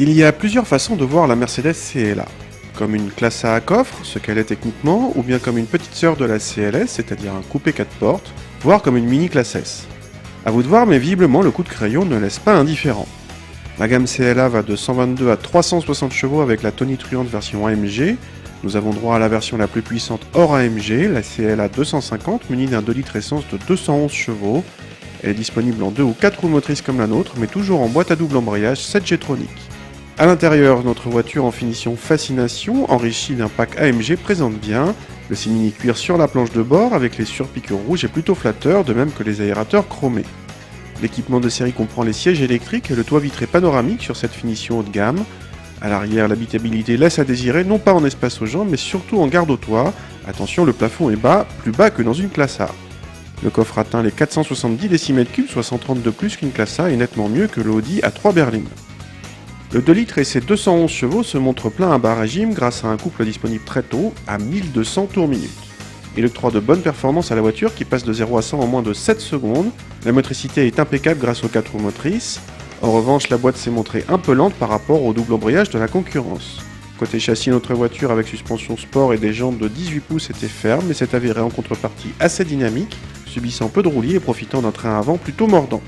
Il y a plusieurs façons de voir la Mercedes CLA. Comme une classe A à coffre, ce qu'elle est techniquement, ou bien comme une petite sœur de la CLS, c'est-à-dire un coupé 4 portes, voire comme une mini classe S. A vous de voir, mais visiblement le coup de crayon ne laisse pas indifférent. La gamme CLA va de 122 à 360 chevaux avec la tonitruante version AMG. Nous avons droit à la version la plus puissante hors AMG, la CLA 250, munie d'un 2 litres essence de 211 chevaux. Elle est disponible en 2 ou 4 roues motrices comme la nôtre, mais toujours en boîte à double embrayage 7G Tronic. A l'intérieur, notre voiture en finition Fascination, enrichie d'un pack AMG, présente bien. Le simili cuir sur la planche de bord avec les surpiqûres rouges est plutôt flatteur, de même que les aérateurs chromés. L'équipement de série comprend les sièges électriques et le toit vitré panoramique sur cette finition haut de gamme. À l'arrière, l'habitabilité laisse à désirer, non pas en espace aux jambes, mais surtout en garde au toit. Attention, le plafond est bas, plus bas que dans une classe A. Le coffre atteint les 470 décimètres cubes, soit 130 de plus qu'une classe A et nettement mieux que le Audi A3 berline. Le 2 litres et ses 211 chevaux se montrent plein à bas régime grâce à un couple disponible très tôt, à 1200 tours minute. Il octroie de bonnes performances à la voiture qui passe de 0 à 100 en moins de 7 secondes. La motricité est impeccable grâce aux 4 roues motrices. En revanche, la boîte s'est montrée un peu lente par rapport au double embrayage de la concurrence. Côté châssis, notre voiture avec suspension sport et des jantes de 18 pouces était ferme, mais s'est avérée en contrepartie assez dynamique, subissant peu de roulis et profitant d'un train avant plutôt mordant.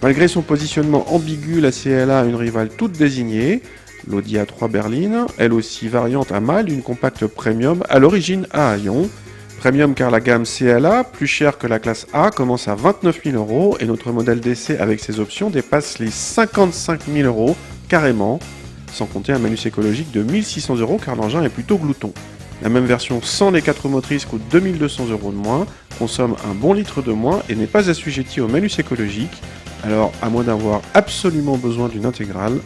Malgré son positionnement ambigu, la CLA a une rivale toute désignée, l'Audi A3 berline, elle aussi variante à mal d'une compacte premium à l'origine à haillons. Premium car la gamme CLA, plus chère que la classe A, commence à 29 000 € et notre modèle d'essai avec ses options dépasse les 55 000 € carrément, sans compter un malus écologique de 1 600 € car l'engin est plutôt glouton. La même version sans les 4 motrices coûte 2 200 € de moins, consomme un bon litre de moins et n'est pas assujettie au malus écologique. Alors, à moins d'avoir absolument besoin d'une intégrale,